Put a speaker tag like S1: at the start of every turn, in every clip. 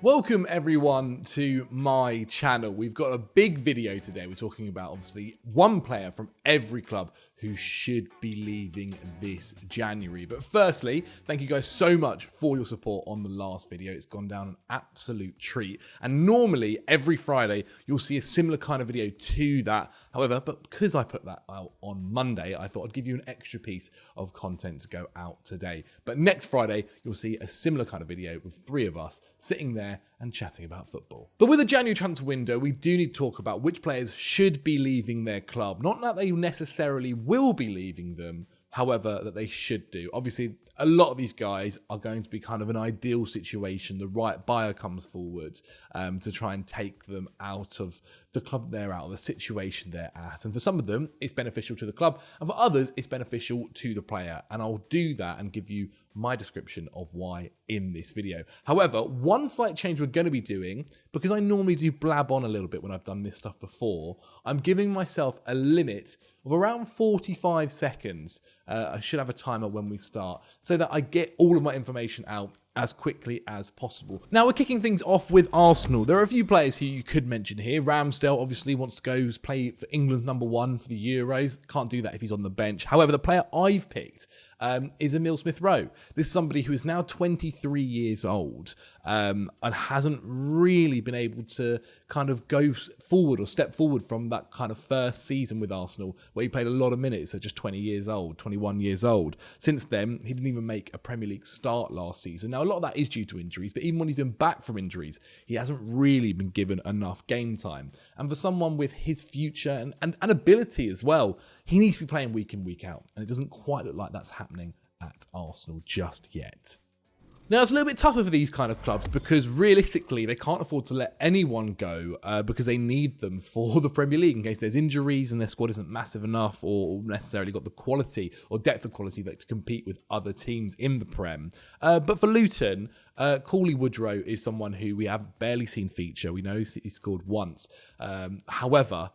S1: Welcome everyone to my channel. We've got a big video today. We're talking about obviously one player from every club who should be leaving this January. But firstly, thank you guys so much for your support on the last video. It's gone down an absolute treat. And normally every Friday, you'll see a similar kind of video to that. However, but because I put that out on Monday, I thought I'd give you an extra piece of content to go out today. But next Friday, you'll see a similar kind of video with three of us sitting there and chatting about football. But with the January transfer window, we do need to talk about which players should be leaving their club. Not that they necessarily will be leaving them, however, that they should do. Obviously, a lot of these guys are going to be kind of an ideal situation. The right buyer comes forward to try and take them out of the club they're out, the situation they're at. And for some of them, it's beneficial to the club. And for others, it's beneficial to the player. And I'll do that and give you my description of why in this video. However, one slight change we're going to be doing, because I normally do blab on a little bit when I've done this stuff before, I'm giving myself a limit of around 45 seconds. I should have a timer when we start so that I get all of my information out as quickly as possible. Now we're kicking things off with Arsenal. There are a few players who you could mention here. Ramsdale obviously wants to go play for England's #1 for the Euros. Can't do that if he's on the bench. However, the player I've picked is Emile Smith-Rowe. This is somebody who is now 23 years old and hasn't really been able to kind of go forward or step forward from that kind of first season with Arsenal where he played a lot of minutes at just 20 years old, 21 years old. Since then, he didn't even make a Premier League start last season. Now, a lot of that is due to injuries, but even when he's been back from injuries, he hasn't really been given enough game time. And for someone with his future and ability as well, he needs to be playing week in, week out. And it doesn't quite look like that's happening at Arsenal just yet. Now, it's a little bit tougher for these kind of clubs because realistically, they can't afford to let anyone go because they need them for the Premier League in case there's injuries and their squad isn't massive enough or necessarily got the quality or depth of quality that to compete with other teams in the Prem. But for Luton, Cauley Woodrow is someone who we have barely seen feature. We know he scored once. However,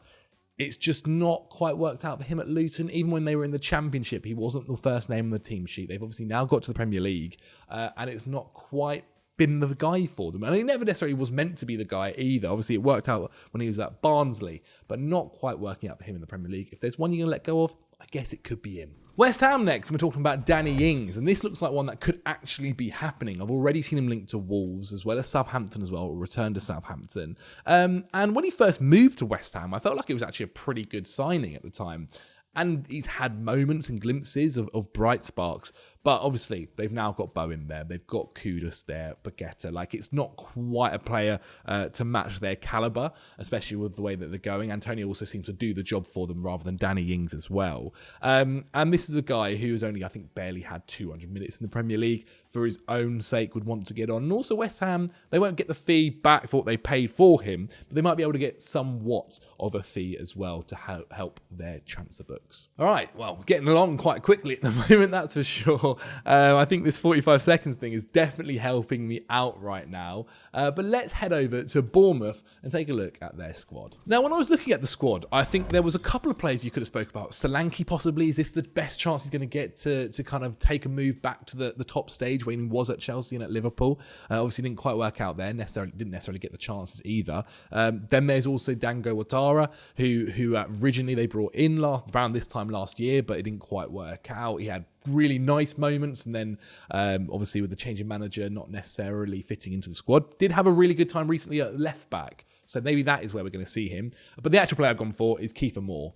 S1: it's just not quite worked out for him at Luton. Even when they were in the Championship, he wasn't the first name on the team sheet. They've obviously now got to the Premier League, and it's not quite been the guy for them. And he never necessarily was meant to be the guy either. Obviously, it worked out when he was at Barnsley, but not quite working out for him in the Premier League. If there's one you're going to let go of, I guess it could be him. West Ham next, and we're talking about Danny Ings, and this looks like one that could actually be happening. I've already seen him linked to Wolves as well as Southampton as well, or return to Southampton. And when he first moved to West Ham, I felt like it was actually a pretty good signing at the time. And he's had moments and glimpses of bright sparks. But obviously, they've now got Bowen there. They've got Kudus there, Paqueta. Like, it's not quite a player to match their caliber, especially with the way that they're going. Antony also seems to do the job for them rather than Danny Ings as well. And this is a guy who has only, I think, barely had 200 minutes in the Premier League. For his own sake, would want to get on. And also West Ham, they won't get the fee back for what they paid for him, but they might be able to get somewhat of a fee as well to help their transfer books. All right, well, getting along quite quickly at the moment, that's for sure. I think this 45 seconds thing is definitely helping me out right now. But let's head over to Bournemouth and take a look at their squad. Now, when I was looking at the squad, I think there was a couple of players you could have spoke about. Solanke possibly. Is this the best chance he's going to get to kind of take a move back to the top stage when he was at Chelsea and at Liverpool? Obviously didn't quite work out there. Didn't necessarily get the chances either. Then there's also Dango Ouattara, who originally they brought in around this time last year, but it didn't quite work out. He had really nice moments, and then obviously with the change of manager not necessarily fitting into the squad. Did have a really good time recently at left back, so maybe that is where we're going to see him. But the actual player I've gone for is Kiefer Moore.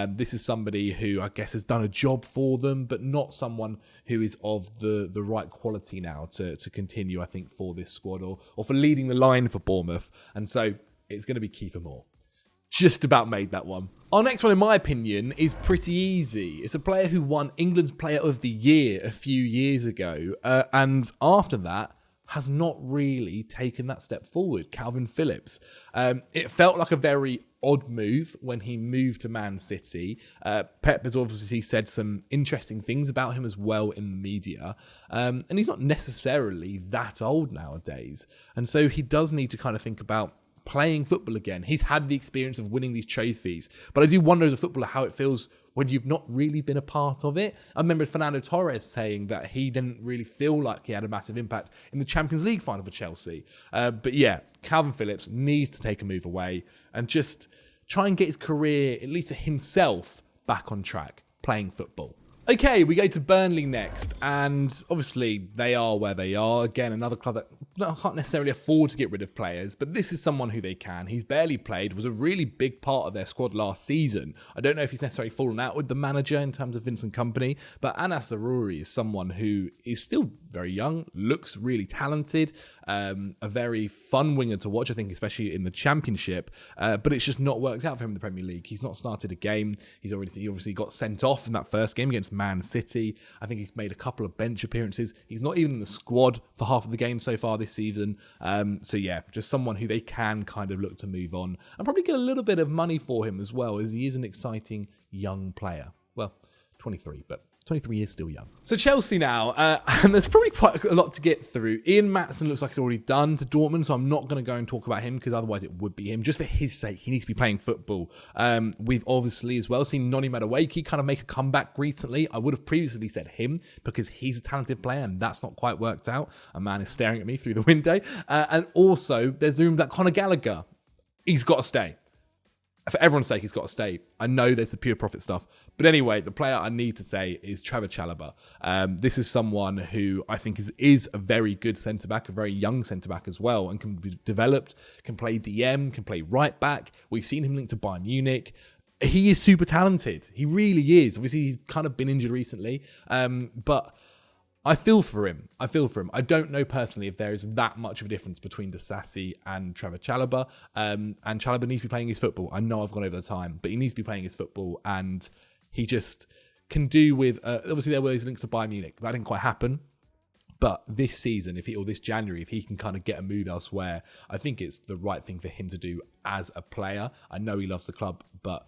S1: This is somebody who I guess has done a job for them, but not someone who is of the right quality now to continue, I think, for this squad or for leading the line for Bournemouth. And so it's going to be Kiefer Moore. Just about made that one. Our next one, in my opinion, is pretty easy. It's a player who won England's Player of the Year a few years ago, and after that has not really taken that step forward. Calvin Phillips. It felt like a very odd move when he moved to Man City. Pep has obviously said some interesting things about him as well in the media. And he's not necessarily that old nowadays. And so he does need to kind of think about playing football again. He's had the experience of winning these trophies, but I do wonder as a footballer how it feels when you've not really been a part of it. I remember Fernando Torres saying that he didn't really feel like he had a massive impact in the Champions League final for Chelsea. But yeah, Calvin Phillips needs to take a move away and just try and get his career, at least for himself, back on track, playing football. Okay, we go to Burnley next, and obviously they are where they are. Again, another club that can't necessarily afford to get rid of players, but this is someone who they can. He's barely played, was a really big part of their squad last season. I don't know if he's necessarily fallen out with the manager in terms of Vincent Kompany, but Anas Zaroury is someone who is still very young, looks really talented, a very fun winger to watch, I think, especially in the Championship, but it's just not worked out for him in the Premier League. He's not started a game. He obviously got sent off in that first game against Man City. I think he's made a couple of bench appearances. He's not even in the squad for half of the game so far this season. So yeah, just someone who they can kind of look to move on and probably get a little bit of money for him as well, as he is an exciting young player. Well, 23, but 23 is still young. So Chelsea now, and there's probably quite a lot to get through. Ian Maatsen looks like he's already done to Dortmund, so I'm not going to go and talk about him because otherwise it would be him. Just for his sake, he needs to be playing football. We've obviously as well seen Noni Madueke kind of make a comeback recently. I would have previously said him because he's a talented player, and that's not quite worked out. A man is staring at me through the window. And also, there's the room that Conor Gallagher, he's got to stay. For everyone's sake, he's got to stay. I know there's the pure profit stuff. But anyway, the player I need to say is Trevor Chalobah. This is someone who I think is a very good centre-back, a very young centre-back as well, and can be developed, can play DM, can play right-back. We've seen him linked to Bayern Munich. He is super talented. He really is. Obviously, he's kind of been injured recently. But I feel for him. I don't know personally if there is that much of a difference between Disasi and Trevor Chalobah. And Chalobah needs to be playing his football. I know I've gone over the time, but he needs to be playing his football, and he just can do with... obviously, there were these links to Bayern Munich. That didn't quite happen. But this season, or this January, if he can kind of get a move elsewhere, I think it's the right thing for him to do as a player. I know he loves the club, but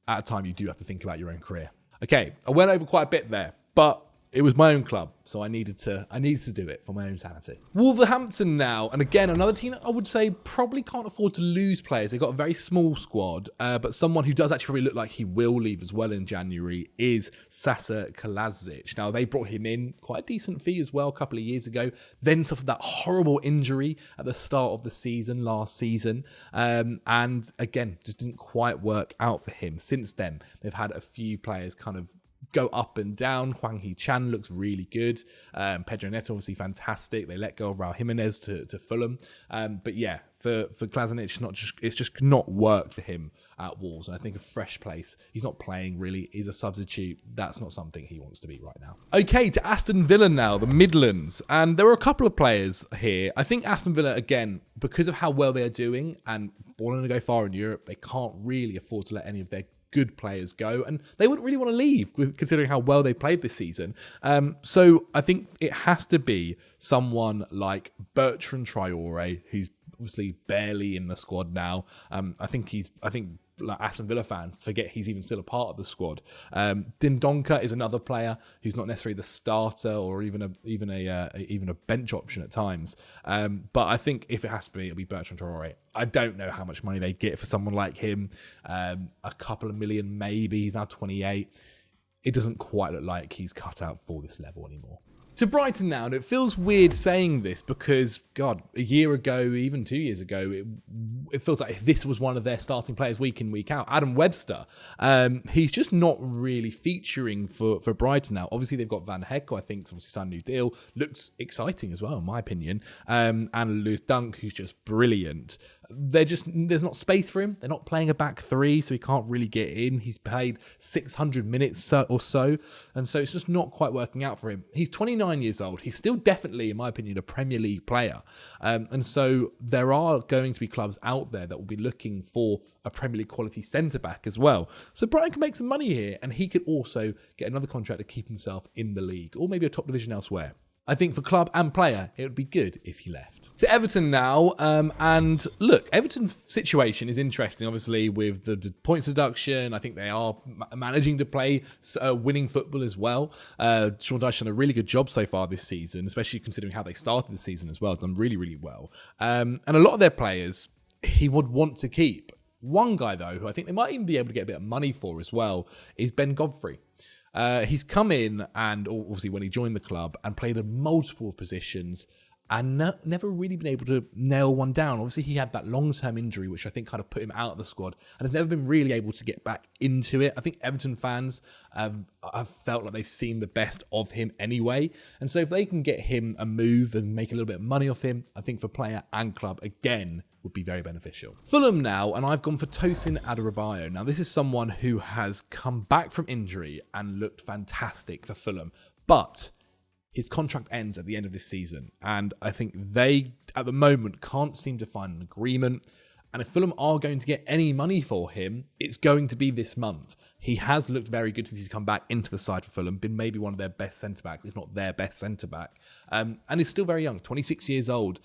S1: at a time, you do have to think about your own career. Okay, I went over quite a bit there, but it was my own club, so I needed to do it for my own sanity. Wolverhampton now, and again, another team that I would say probably can't afford to lose players. They've got a very small squad, but someone who does actually probably look like he will leave as well in January is Sasa Kalajic. Now, they brought him in, quite a decent fee as well, a couple of years ago, then suffered that horrible injury at the start of the season, last season, and again, just didn't quite work out for him. Since then, they've had a few players kind of go up and down. Hwang Hee-chan looks really good. Pedro Neto, obviously fantastic. They let go of Raul Jimenez to Fulham. But yeah, for Kalajic, it's just not worked for him at Wolves. And I think a fresh place, he's not playing really, he's a substitute. That's not something he wants to be right now. Okay, to Aston Villa now, the Midlands. And there were a couple of players here. I think Aston Villa, again, because of how well they are doing and wanting to go far in Europe, they can't really afford to let any of their good players go, and they wouldn't really want to leave considering how well they played this season. So I think it has to be someone like Bertrand Traore, who's obviously barely in the squad now. I think like Aston Villa fans forget he's even still a part of the squad. Dendoncker is another player who's not necessarily the starter or even a bench option at times. But I think if it has to be, it'll be Bertrand Traore. I don't know how much money they get for someone like him. A couple of million maybe. He's now 28. It doesn't quite look like he's cut out for this level anymore. To Brighton now, and it feels weird saying this because, God, a year ago, even 2 years ago, it feels like this was one of their starting players week in, week out. Adam Webster, he's just not really featuring for Brighton now. Obviously, they've got Van Heckel, I think, it's obviously signed a new deal. Looks exciting as well, in my opinion. And Lewis Dunk, who's just brilliant. There's not space for him. They're not playing a back three, so he can't really get in. He's played 600 minutes or so, and so it's just not quite working out for him. He's 29 years old. He's still definitely, in my opinion, a Premier League player. And so there are going to be clubs out there that will be looking for a Premier League quality centre-back as well. So Brighton can make some money here, and he could also get another contract to keep himself in the league, or maybe a top division elsewhere. I think for club and player, it would be good if he left. To Everton now, and look, Everton's situation is interesting, obviously, with the points deduction. I think they are managing to play winning football as well. Sean Dyche's done a really good job so far this season, especially considering how they started the season as well. Done really, really well. And a lot of their players, he would want to keep. One guy, though, who I think they might even be able to get a bit of money for as well, is Ben Godfrey. He's come in and obviously when he joined the club and played in multiple positions and never really been able to nail one down. Obviously, he had that long-term injury, which I think kind of put him out of the squad, and has never been really able to get back into it. I think Everton fans have felt like they've seen the best of him anyway. And so if they can get him a move and make a little bit of money off him, I think for player and club, again, would be very beneficial. Fulham now, and I've gone for Tosin Adarabioyo. Now, this is someone who has come back from injury and looked fantastic for Fulham, but his contract ends at the end of this season, and I think they, at the moment, can't seem to find an agreement. And if Fulham are going to get any money for him, it's going to be this month. He has looked very good since he's come back into the side for Fulham, been maybe one of their best centre-backs, if not their best centre-back, and he's still very young, 26 years old.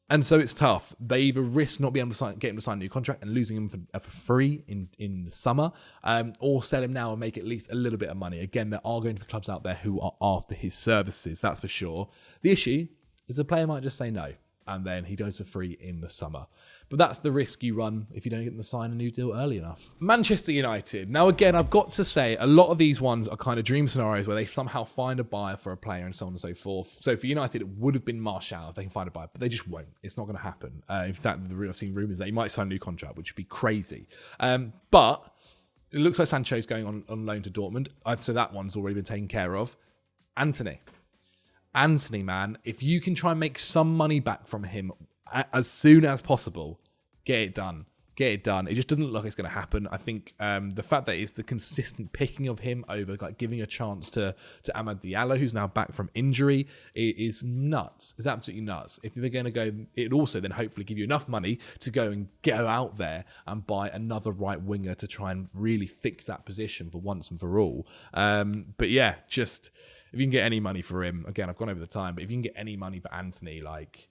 S1: And so it's tough. They either risk not being able to get him to sign a new contract and losing him for free in the summer, or sell him now and make at least a little bit of money. Again, there are going to be clubs out there who are after his services, that's for sure. The issue is the player might just say no, and then he goes for free in the summer. But that's the risk you run if you don't get them to sign a new deal early enough. Manchester United. Now, again, I've got to say, a lot of these ones are kind of dream scenarios where they somehow find a buyer for a player and so on and so forth. So for United, it would have been Martial if they can find a buyer, but they just won't. It's not going to happen. In fact, I've seen rumours that he might sign a new contract, which would be crazy. But it looks like Sancho's going on loan to Dortmund. So that one's already been taken care of. Antony, man, if you can try and make some money back from him as soon as possible, get it done. It just doesn't look like it's going to happen. I think the fact that it's the consistent picking of him over like giving a chance to Amad Diallo, who's now back from injury, is nuts. It's absolutely nuts. If they're going to go, it also then hopefully give you enough money to go and go out there and buy another right winger to try and really fix that position for once and for all. But yeah, just if you can get any money for him, again, I've gone over the time, but if you can get any money for Antony, like,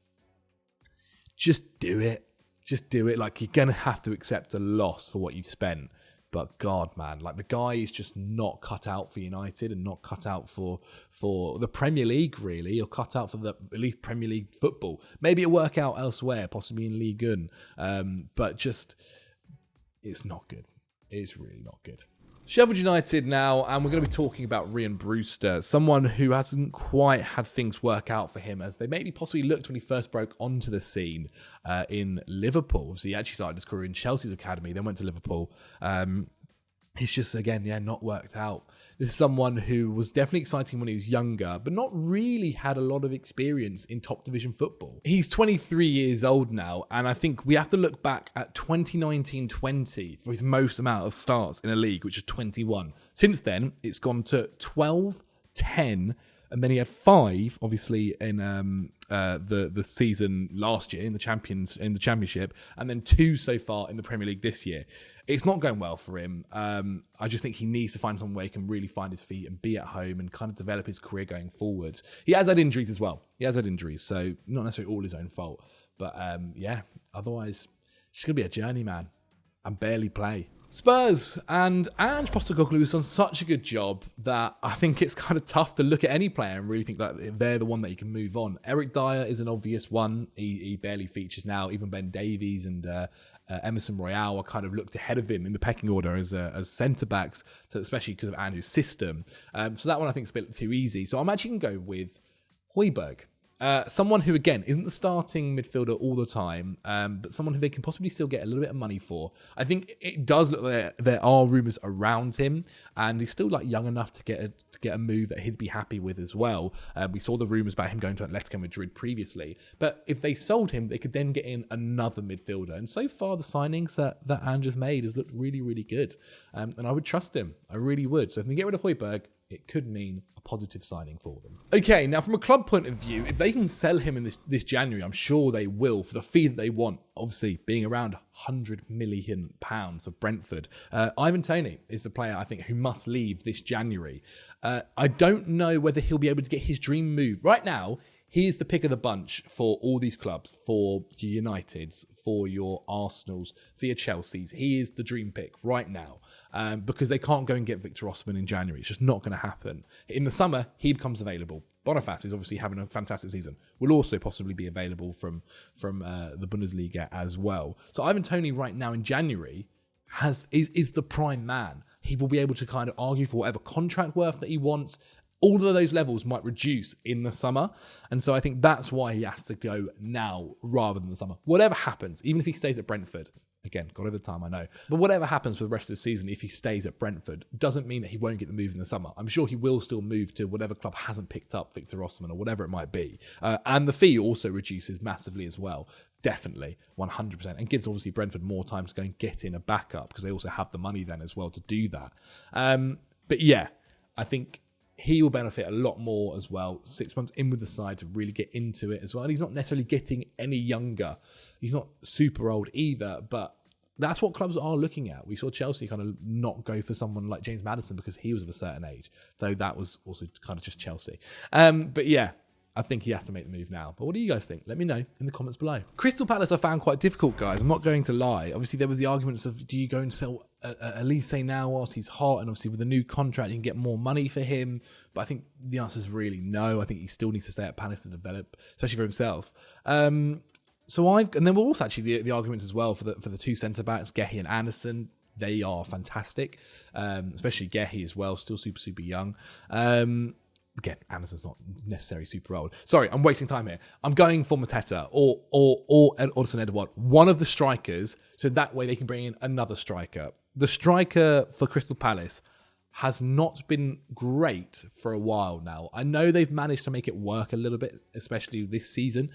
S1: just do it. Just do it. Like, you're going to have to accept a loss for what you've spent. But God, man, like the guy is just not cut out for United and not cut out for the Premier League, really, or cut out for at least Premier League football. Maybe it'll work out elsewhere, possibly in Ligue 1. But just, it's not good. It's really not good. Sheffield United now, and we're going to be talking about Ryan Brewster, someone who hasn't quite had things work out for him as they maybe possibly looked when he first broke onto the scene in Liverpool. So he actually started his career in Chelsea's academy, then went to Liverpool. It's just, again, not worked out. This is someone who was definitely exciting when he was younger, but not really had a lot of experience in top division football. He's 23 years old now, and I think we have to look back at 2019-20 for his most amount of starts in a league, which is 21. Since then, it's gone to 12, 10, and then he had 5, obviously, in the season last year in the Championship, and then 2 so far in the Premier League this year. It's not going well for him. I just think he needs to find somewhere he can really find his feet and be at home and kind of develop his career going forward. He has had injuries as well. So not necessarily all his own fault. But otherwise, it's going to be a journeyman and barely play. Spurs and Ange Postecoglou has done such a good job that I think it's kind of tough to look at any player and really think that they're the one that you can move on. Eric Dyer is an obvious one. He barely features now. Even Ben Davies and Emerson Royale are kind of looked ahead of him in the pecking order as centre-backs, especially because of Andrew's system. So that one I think is a bit too easy. So I'm actually going to go with Højbjerg. Someone who, again, isn't the starting midfielder all the time, but someone who they can possibly still get a little bit of money for. I think it does look like there are rumours around him, and he's still like young enough to get a move that he'd be happy with as well. We saw the rumours about him going to Atletico Madrid previously, but if they sold him, they could then get in another midfielder. And so far, the signings that Ange has made has looked really, really good, and I would trust him. I really would. So if they get rid of Højbjerg, it could mean a positive signing for them. Okay, now from a club point of view, if they can sell him in this January, I'm sure they will for the fee that they want, obviously being around £100 million for Brentford. Ivan Toney is the player, I think, who must leave this January. I don't know whether he'll be able to get his dream move. Right now, he is the pick of the bunch for all these clubs, for your Uniteds, for your Arsenals, for your Chelseas. He is the dream pick right now because they can't go and get Victor Osimhen in January. It's just not going to happen. In the summer, he becomes available. Boniface is obviously having a fantastic season. Will also possibly be available from the Bundesliga as well. So Ivan Toney right now in January is the prime man. He will be able to kind of argue for whatever contract worth that he wants. All of those levels might reduce in the summer. And so I think that's why he has to go now rather than the summer. Whatever happens, even if he stays at Brentford, again, got over the time, I know. But whatever happens for the rest of the season, if he stays at Brentford, doesn't mean that he won't get the move in the summer. I'm sure he will still move to whatever club hasn't picked up Victor Osimhen or whatever it might be. And the fee also reduces massively as well. Definitely, 100%. And gives obviously Brentford more time to go and get in a backup because they also have the money then as well to do that. But yeah, I think he will benefit a lot more as well. 6 months in with the side to really get into it as well. And he's not necessarily getting any younger. He's not super old either, but that's what clubs are looking at. We saw Chelsea kind of not go for someone like James Maddison because he was of a certain age, though that was also kind of just Chelsea. But yeah, I think he has to make the move now. But what do you guys think? Let me know in the comments below. Crystal Palace I found quite difficult, guys. I'm not going to lie. Obviously, there was the arguments of, do you go and sell Elise now whilst he's hot? And obviously, with the new contract, you can get more money for him. But I think the answer is really no. I think he still needs to stay at Palace to develop, especially for himself. And then we're also actually the arguments as well for the two centre-backs, Gehi and Anderson. They are fantastic, especially Gehi as well, still super, super young. Again, Anderson's not necessarily super old. Sorry, I'm wasting time here. I'm going for Mateta or Odsonne Edouard, one of the strikers, so that way they can bring in another striker. The striker for Crystal Palace has not been great for a while now. I know they've managed to make it work a little bit, especially this season,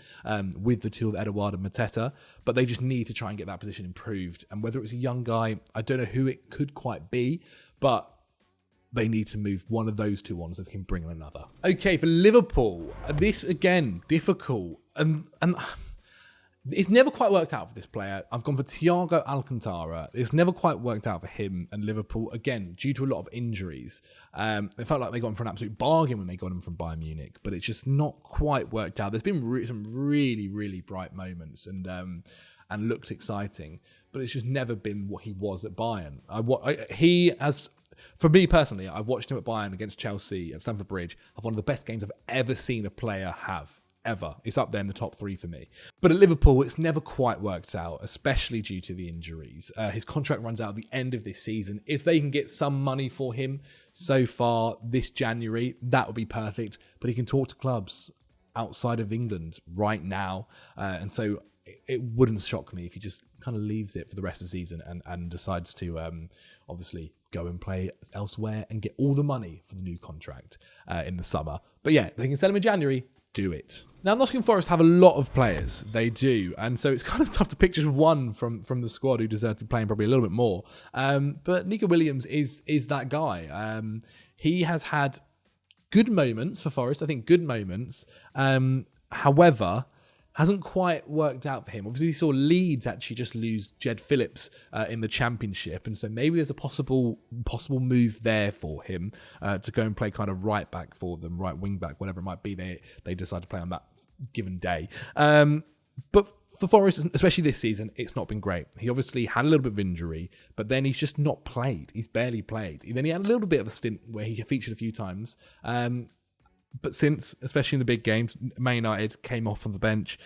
S1: with the two of Edouard and Mateta, but they just need to try and get that position improved. And whether it's a young guy, I don't know who it could quite be, but they need to move one of those two on so they can bring in another. Okay, for Liverpool, this again, difficult. And it's never quite worked out for this player. I've gone for Thiago Alcantara. It's never quite worked out for him and Liverpool, again, due to a lot of injuries. It felt like they got him for an absolute bargain when they got him from Bayern Munich, but it's just not quite worked out. There's been some really, really bright moments and looked exciting, but it's just never been what he was at Bayern. For me personally, I watched him at Bayern against Chelsea at Stamford Bridge. Have one of the best games I've ever seen a player have, ever. It's up there in the top 3 for me. But at Liverpool, it's never quite worked out, especially due to the injuries. His contract runs out at the end of this season. If they can get some money for him so far this January, that would be perfect. But he can talk to clubs outside of England right now. And so it wouldn't shock me if he just kind of leaves it for the rest of the season and decides to obviously go and play elsewhere and get all the money for the new contract in the summer. But yeah, if they can sell him in January, do it. Now, Nottingham Forest have a lot of players. They do. And so it's kind of tough to pick just one from the squad who deserves to be playing probably a little bit more. But Nico Williams is that guy. He has had good moments for Forest. I think good moments. However, hasn't quite worked out for him. Obviously, we saw Leeds actually just lose Jed Phillips in the Championship, and so maybe there's a possible move there for him to go and play kind of right back for them, right wing back, whatever it might be. They decide to play on that given day. But for Forest, especially this season, it's not been great. He obviously had a little bit of injury, but then he's just not played. He's barely played. Then he had a little bit of a stint where he featured a few times. But since, especially in the big games, Man United came off of the bench,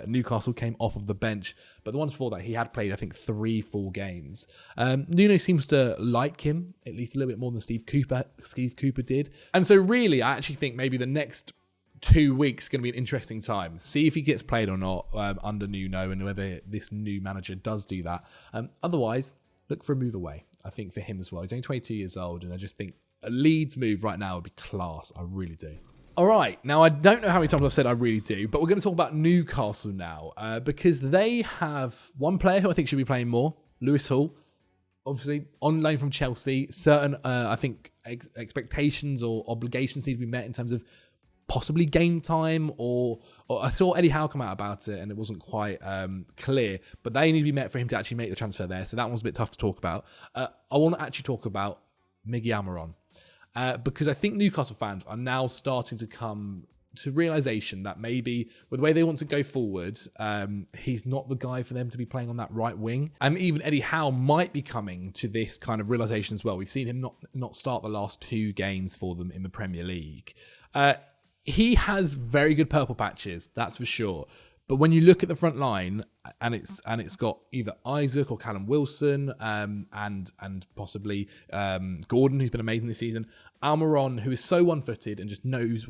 S1: Newcastle came off of the bench, but the ones before that, he had played, I think, 3 full games. Nuno seems to like him, at least a little bit more than Steve Cooper did. And so really, I actually think maybe the next 2 weeks is going to be an interesting time. See if he gets played or not under Nuno and whether this new manager does do that. Otherwise, look for a move away, I think, for him as well. He's only 22 years old, and I just think a Leeds move right now would be class. I really do. All right, now I don't know how many times I've said I really do, but we're going to talk about Newcastle now because they have one player who I think should be playing more, Lewis Hall, obviously on loan from Chelsea. Certain, I think, expectations or obligations need to be met in terms of possibly game time or I saw Eddie Howe come out about it and it wasn't quite clear, but they need to be met for him to actually make the transfer there. So that one's a bit tough to talk about. I want to actually talk about Miggy Almiron. Because I think Newcastle fans are now starting to come to realization that maybe with the way they want to go forward, he's not the guy for them to be playing on that right wing. And even Eddie Howe might be coming to this kind of realization as well. We've seen him not start the last 2 games for them in the Premier League. He has very good purple patches, that's for sure. But when you look at the front line, and it's got either Isaac or Callum Wilson, and possibly Gordon, who's been amazing this season, Almiron, who is so one-footed and just knows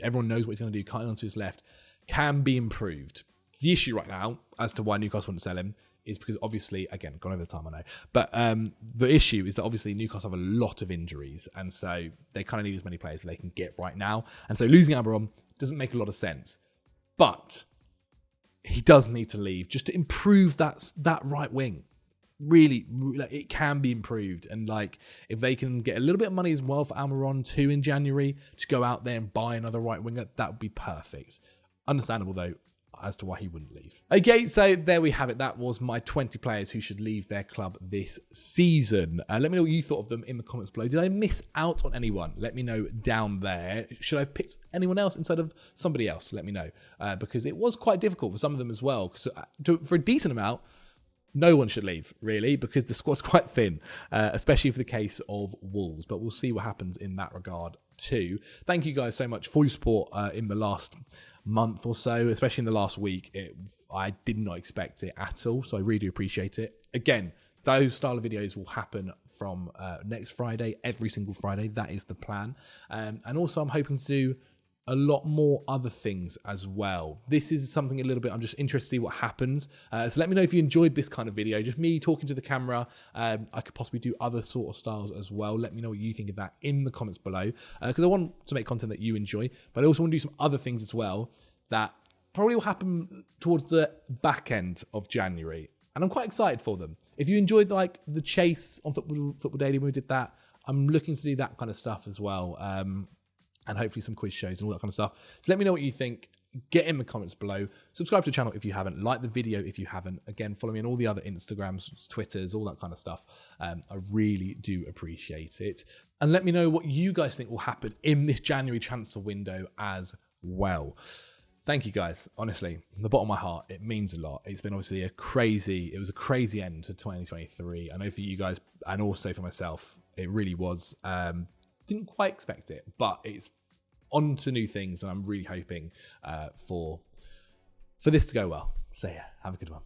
S1: everyone knows what he's going to do, cutting onto his left, can be improved. The issue right now, as to why Newcastle wouldn't sell him, is because obviously, again, gone over the time, I know, but the issue is that obviously Newcastle have a lot of injuries, and so they kind of need as many players as they can get right now, and so losing Almiron doesn't make a lot of sense. But he does need to leave just to improve that right wing. Really, like, it can be improved. And like, if they can get a little bit of money as well for Almiron too in January to go out there and buy another right winger, that would be perfect. Understandable though as to why he wouldn't leave. Okay, so there we have it. That was my 20 players who should leave their club this season. Let me know what you thought of them in the comments below. Did I miss out on anyone? Let me know down there. Should I have picked anyone else instead of somebody else? Let me know. Because it was quite difficult for some of them as well. So, for a decent amount, no one should leave, really, because the squad's quite thin, especially for the case of Wolves. But we'll see what happens in that regard too. Thank you guys so much for your support in the last month or so, especially in the last week. I did not expect it at all, so I really do appreciate it. Again, those style of videos will happen from next Friday, every single Friday. That is the plan. And also I'm hoping to do a lot more other things as well. This is something a little bit, I'm just interested to see what happens. So let me know if you enjoyed this kind of video, just me talking to the camera. I could possibly do other sort of styles as well. Let me know what you think of that in the comments below, because I want to make content that you enjoy, but I also want to do some other things as well that probably will happen towards the back end of January. And I'm quite excited for them. If you enjoyed like the chase on Football Daily when we did that, I'm looking to do that kind of stuff as well. And hopefully some quiz shows and all that kind of stuff. So let me know what you think. Get in the comments below. Subscribe to the channel if you haven't. Like the video if you haven't. Again, follow me on all the other Instagrams, Twitters, all that kind of stuff. I really do appreciate it. And let me know what you guys think will happen in this January transfer window as well. Thank you guys. Honestly, from the bottom of my heart, it means a lot. It's been obviously it was a crazy end to 2023. I know for you guys and also for myself, it really was. Didn't quite expect it, but it's on to new things, and I'm really hoping for this to go well. So yeah, have a good one.